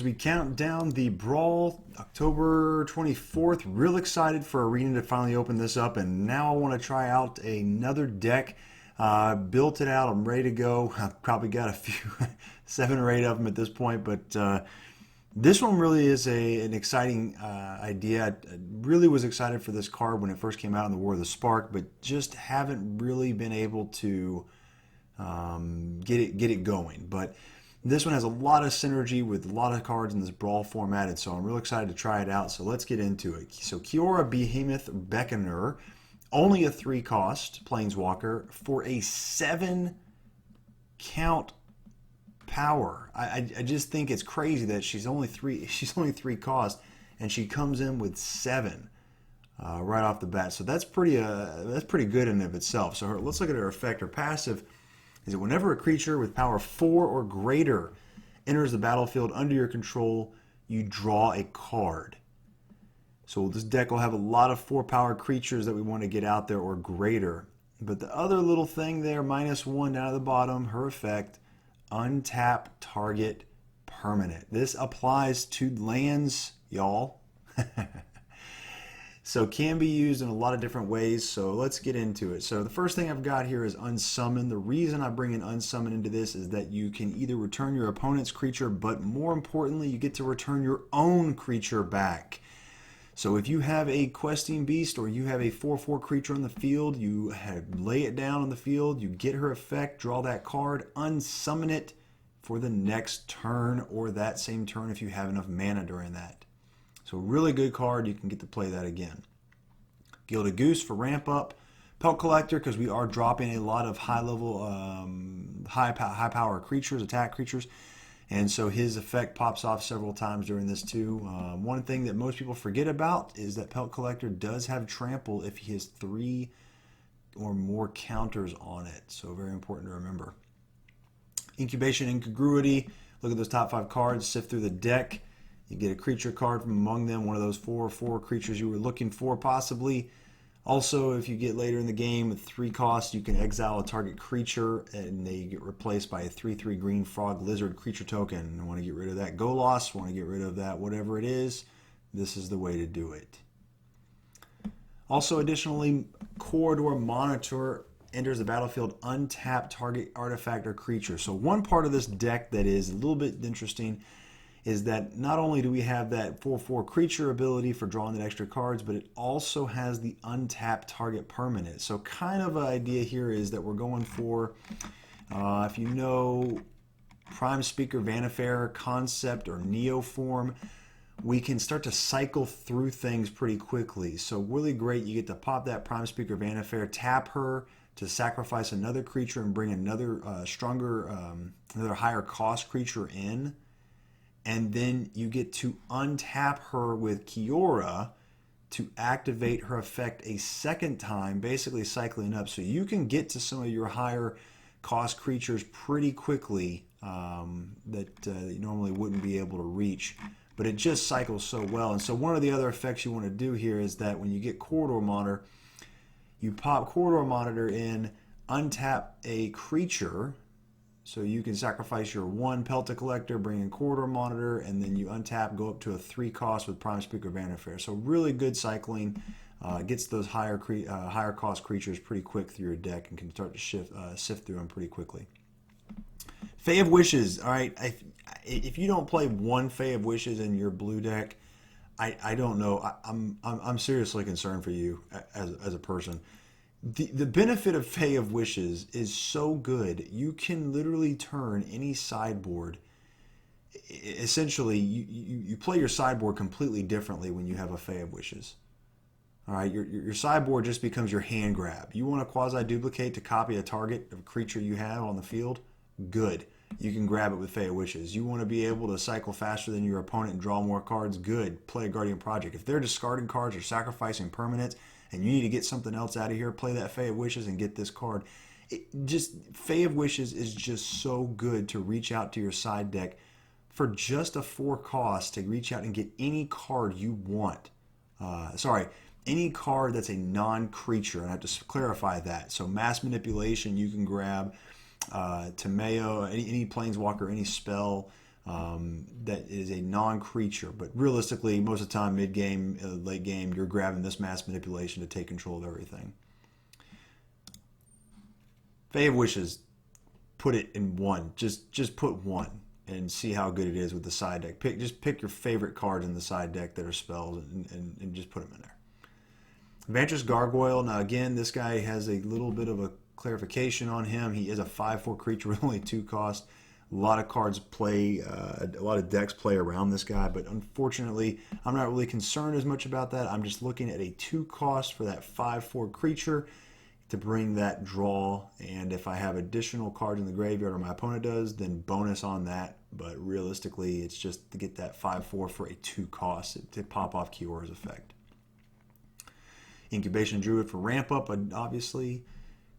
as we count down the Brawl October 24th. Real excited for Arena to finally open this up, and now I want to try out another deck. Built it out, I'm ready to go. I've probably got a few, 7 or 8 of them at this point, but this one really is an exciting idea. I really was excited for this card when it first came out in the War of the Spark, but just haven't really been able to get it going. But this one has a lot of synergy with a lot of cards in this Brawl format, and so I'm real excited to try it out. So let's get into it. So Kiora Behemoth Beckoner, only a 3 cost Planeswalker for a 7 count power. I just think it's crazy that she's only 3 cost, and she comes in with 7 right off the bat. So that's pretty good in and of itself. So let's look at her effect. Her passive is that whenever a creature with power 4 or greater enters the battlefield under your control, you draw a card. So this deck will have a lot of 4-power creatures that we want to get out there or greater. But the other little thing there, -1 down at the bottom, her effect, untap target permanent. This applies to lands, y'all. So can be used in a lot of different ways, so let's get into it. So the first thing I've got here is Unsummon. The reason I bring in Unsummon into this is that you can either return your opponent's creature, but more importantly, you get to return your own creature back. So if you have a questing beast or you have a 4/4 creature on the field, you lay it down on the field, you get her effect, draw that card, unsummon it for the next turn or that same turn if you have enough mana during that. So really good card, you can get to play that again. Gilded Goose for ramp up. Pelt Collector, because we are dropping a lot of high level, high power creatures, attack creatures. And so his effect pops off several times during this too. One thing that most people forget about is that Pelt Collector does have trample if he has 3 or more counters on it. So very important to remember. Incubation Incongruity. Look at those top 5 cards, sift through the deck. You get a creature card from among them, one of those 4/4 creatures you were looking for possibly. Also, if you get later in the game with 3 costs, you can exile a target creature and they get replaced by a 3/3 green frog lizard creature token. I want to get rid of that Golos, want to get rid of that whatever it is. This is the way to do it. Also, additionally, Corridor Monitor enters the battlefield, untap target artifact or creature. So one part of this deck that is a little bit interesting is that not only do we have that 4/4 creature ability for drawing the extra cards, but it also has the untap target permanent. So kind of an idea here is that we're going for, if you know Prime Speaker Vanifair concept or Neoform, we can start to cycle through things pretty quickly. So really great, you get to pop that Prime Speaker Vanifair, tap her to sacrifice another creature and bring another stronger, another higher cost creature in. And then you get to untap her with Kiora to activate her effect a second time, basically cycling up. So you can get to some of your higher cost creatures pretty quickly that you normally wouldn't be able to reach. But it just cycles so well. And so one of the other effects you want to do here is that when you get Corridor Monitor, you pop Corridor Monitor in, untap a creature. So you can sacrifice your 1 Pelta Collector, bring in Corridor Monitor, and then you untap, go up to a 3 cost with Prime Speaker Vanifair. So really good cycling. Gets those higher cost creatures pretty quick through your deck and can start to sift through them pretty quickly. Fae of Wishes. All right, if you don't play 1 Fae of Wishes in your blue deck, I don't know. I'm seriously concerned for you as a person. The benefit of Fae of Wishes is so good. You can literally turn any sideboard. Essentially, you play your sideboard completely differently when you have a Fae of Wishes. All right, your sideboard just becomes your hand grab. You want to quasi-duplicate to copy a target of a creature you have on the field? Good. You can grab it with Fae of Wishes. You want to be able to cycle faster than your opponent and draw more cards? Good. Play a Guardian Project. If they're discarding cards or sacrificing permanents, and you need to get something else out of here, play that Fae of Wishes and get this card. Fae of Wishes is just so good to reach out to your side deck for just a 4 cost to reach out and get any card you want. Any card that's a non-creature, and I have to clarify that. So Mass Manipulation, you can grab Tomeo, any Planeswalker, any spell, that is a non-creature. But realistically, most of the time, mid-game, late game, you're grabbing this mass manipulation to take control of everything. Fae of Wishes, put it in one. Just put one and see how good it is with the side deck. Just pick your favorite cards in the side deck that are spells and just put them in there. Vantress Gargoyle. Now again, this guy has a little bit of a clarification on him. He is a 5/4 creature with only 2 cost. A lot of cards play, a lot of decks play around this guy, but unfortunately, I'm not really concerned as much about that. I'm just looking at a 2 cost for that 5/4 creature to bring that draw, and if I have additional cards in the graveyard or my opponent does, then bonus on that. But realistically, it's just to get that 5/4 for a 2 cost to pop off Kiyora's effect. Incubation Druid for ramp up, obviously.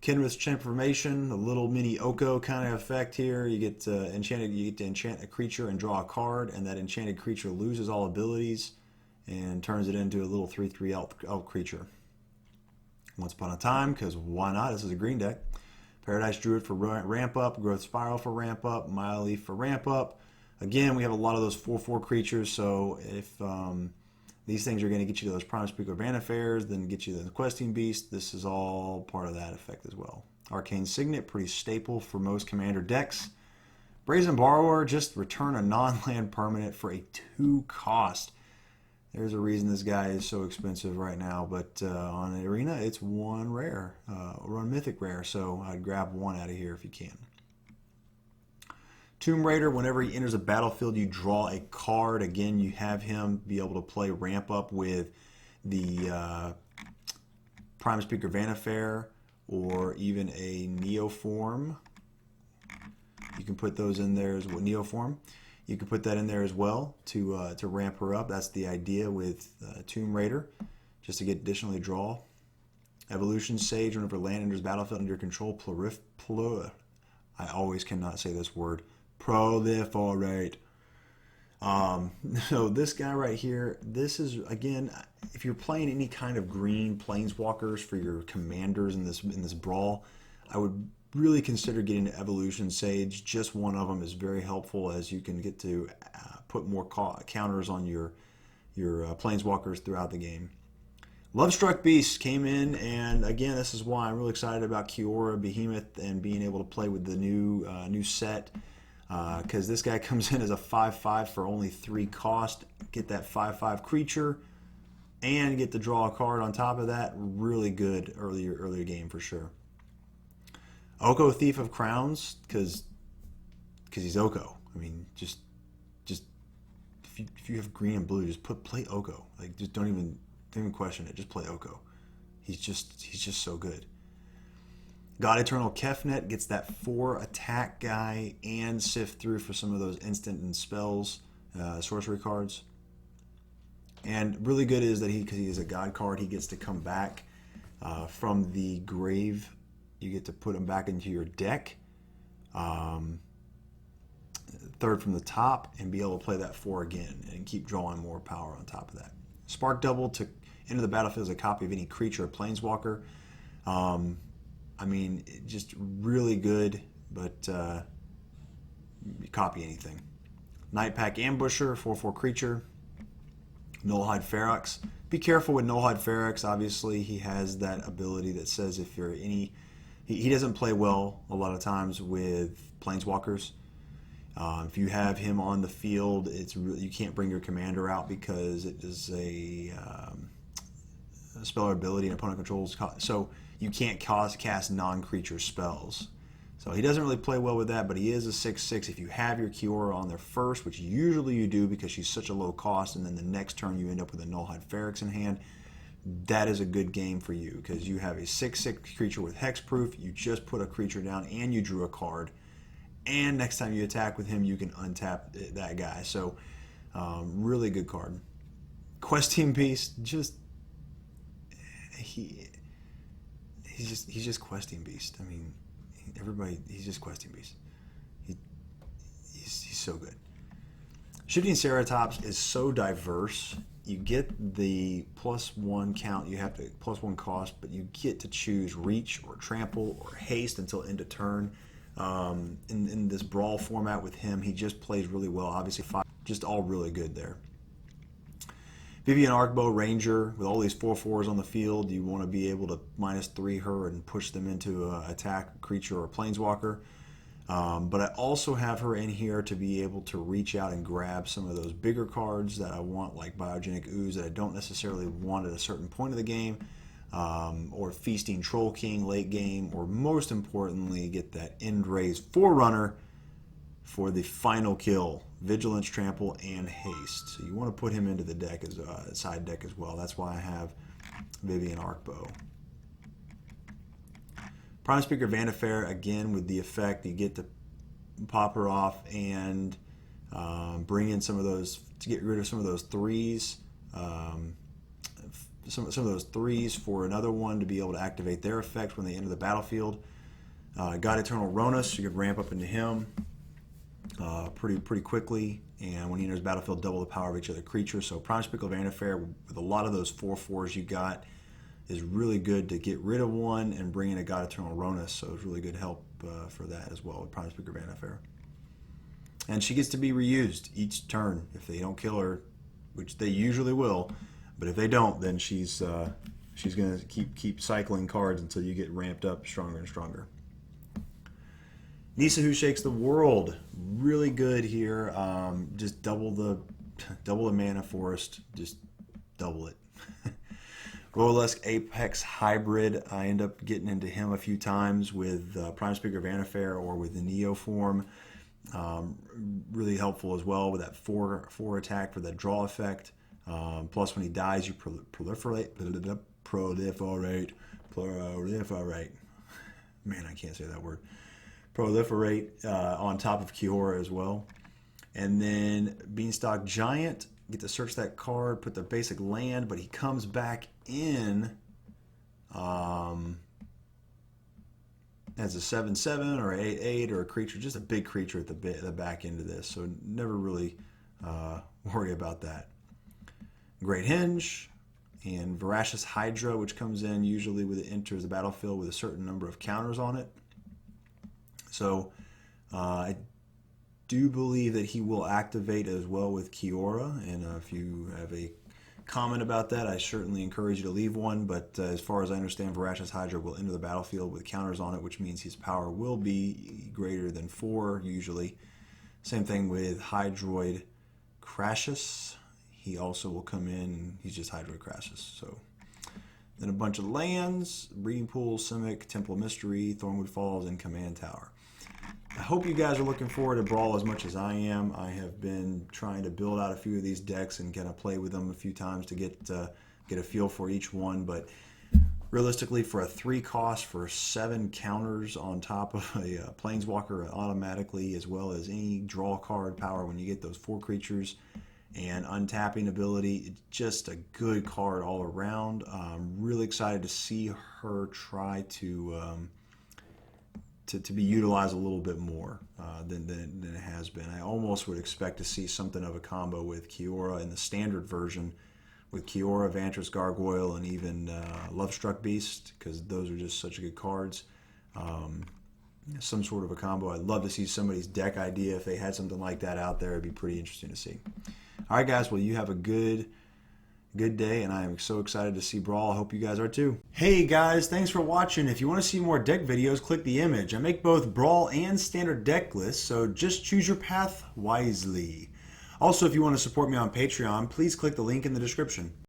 Kenrith's Transformation, a little mini Oko kind of effect here. You get to enchant a creature and draw a card, and that enchanted creature loses all abilities and turns it into a little 3/3 elf creature. Once Upon a Time, because why not? This is a green deck. Paradise Druid for ramp up, Growth Spiral for ramp up, Mile Leaf for ramp up. Again, we have a lot of those 4/4 creatures, so if these things are going to get you those Prime Speaker Vanifairs, then get you the Questing Beast, this is all part of that effect as well. Arcane Signet, pretty staple for most Commander decks. Brazen Borrower, just return a non-land permanent for a 2 cost. There's a reason this guy is so expensive right now, but on the arena, it's 1 rare, or 1 mythic rare, so I'd grab 1 out of here if you can. Tomb Raider, whenever he enters a battlefield, you draw a card. Again, you have him be able to play ramp up with the Prime Speaker Vanifair or even a Neoform. You can put those in there as well. Neoform. You can put that in there as well to ramp her up. That's the idea with Tomb Raider, just to get additionally draw. Evolution Sage, whenever land enters battlefield under your control, I always cannot say this word. Proliferate. So this guy right here, this is, again, if you're playing any kind of green planeswalkers for your commanders in this brawl, I would really consider getting to Evolution Sage. Just one of them is very helpful, as you can get to put more counters on your planeswalkers throughout the game. Lovestruck Beast came in, and again, this is why I'm really excited about Kiora Behemoth and being able to play with the new set, because this guy comes in as a 5/5 for only 3 cost. Get that 5/5 creature and get to draw a card on top of that. Really good earlier game for sure. Oko, Thief of Crowns, because he's Oko. I mean, just if you have green and blue, just play Oko. Like, just don't even question it. Just play Oko. He's just so good. God Eternal Kefnet gets that 4 attack guy and sift through for some of those instant and spells, sorcery cards. And really good is that because he is a God card, he gets to come back from the grave. You get to put him back into your deck, third from the top, and be able to play that 4 again and keep drawing more power on top of that. Spark Double to enter the battlefield as a copy of any creature or planeswalker. I mean, just really good, but copy anything. Nightpack Ambusher, 4/4 creature. Nullhide Ferox. Be careful with Nullhide Ferox. Obviously, he has that ability that says if you're any... He doesn't play well a lot of times with planeswalkers. If you have him on the field, it's really, you can't bring your commander out because it is a spell or ability and opponent controls. So you can't cast non-creature spells. So he doesn't really play well with that, but he is a 6/6. If you have your Kiora on there first, which usually you do because she's such a low cost, and then the next turn you end up with a Nullhide Ferox in hand, that is a good game for you because you have a 6/6 creature with hexproof. You just put a creature down and you drew a card. And next time you attack with him, you can untap that guy. So, really good card. Questing Beast, he's just Questing Beast. I mean, he's just Questing Beast. He's so good. Shifting Ceratops is so diverse. You get the +1 count, you have to +1 cost, but you get to choose Reach or Trample or Haste until end of turn. in this Brawl format with him. He just plays really well. Obviously, just all really good there. Vivian Arkbow, Ranger, with all these 4/4s on the field, you want to be able to -3 her and push them into an attack creature or planeswalker. But I also have her in here to be able to reach out and grab some of those bigger cards that I want, like Biogenic Ooze, that I don't necessarily want at a certain point of the game, or Feasting Troll King late game, or most importantly, get that End-Raze Forerunner for the final kill, Vigilance, Trample, and Haste. So you want to put him into the deck as a side deck as well. That's why I have Vivian Arkbow. Prime Speaker Vanifair, again, with the effect, you get to pop her off and bring in some of those, to get rid of some of those threes, some of those threes for another one to be able to activate their effect when they enter the battlefield. God Eternal Ronus, you could ramp up into him pretty quickly, and when he enters the battlefield, double the power of each other creature. So Prime Speaker Vanifair, with a lot of those 4/4s you got, is really good to get rid of one and bring in a God Eternal Ronus. So it's really good help for that as well with Prime Speaker Vanifair. And she gets to be reused each turn if they don't kill her, which they usually will. But if they don't, then she's going to keep cycling cards until you get ramped up stronger and stronger. Nissa, Who Shakes the World, really good here. Just double the mana forest, just double it. Rolesk Apex Hybrid, I end up getting into him a few times with Prime Speaker Vanifair or with the Neo form. Really helpful as well with that 4 attack for that draw effect. Plus, when he dies, you proliferate. Man, I can't say that word. Proliferate on top of Kiora as well. And then Beanstalk Giant, get to search that card, put the basic land, but he comes back in as a 7/7 or 8/8 or a creature, just a big creature at the back end of this. So never really worry about that. Great Henge and Voracious Hydra, which comes in usually when it enters the battlefield with a certain number of counters on it. So I do believe that he will activate as well with Kiora, and if you have a comment about that, I certainly encourage you to leave one, but as far as I understand, Voracious Hydra will enter the battlefield with counters on it, which means his power will be greater than 4 usually. Same thing with Hydroid Crassus. He also will come in, he's just Hydroid Crassus. So then a bunch of lands, Breeding Pool, Simic, Temple of Mystery, Thornwood Falls, and Command Tower. I hope you guys are looking forward to Brawl as much as I am. I have been trying to build out a few of these decks and kind of play with them a few times to get a feel for each one. But realistically, for a 3 cost for 7 counters on top of a Planeswalker automatically, as well as any draw card power when you get those 4 creatures and untapping ability, it's just a good card all around. I'm really excited to see her try to be utilized a little bit more than it has been. I almost would expect to see something of a combo with Kiora in the standard version, with Kiora, Vantress Gargoyle, and even Lovestruck Beast, because those are just such good cards. Some sort of a combo. I'd love to see somebody's deck idea. If they had something like that out there, it'd be pretty interesting to see. All right, guys. Well, you have a good day, and I am so excited to see Brawl. I hope you guys are too. Hey guys, thanks for watching. If you want to see more deck videos, click the image. I make both Brawl and standard deck lists, so just choose your path wisely. Also, if you want to support me on Patreon, please click the link in the description.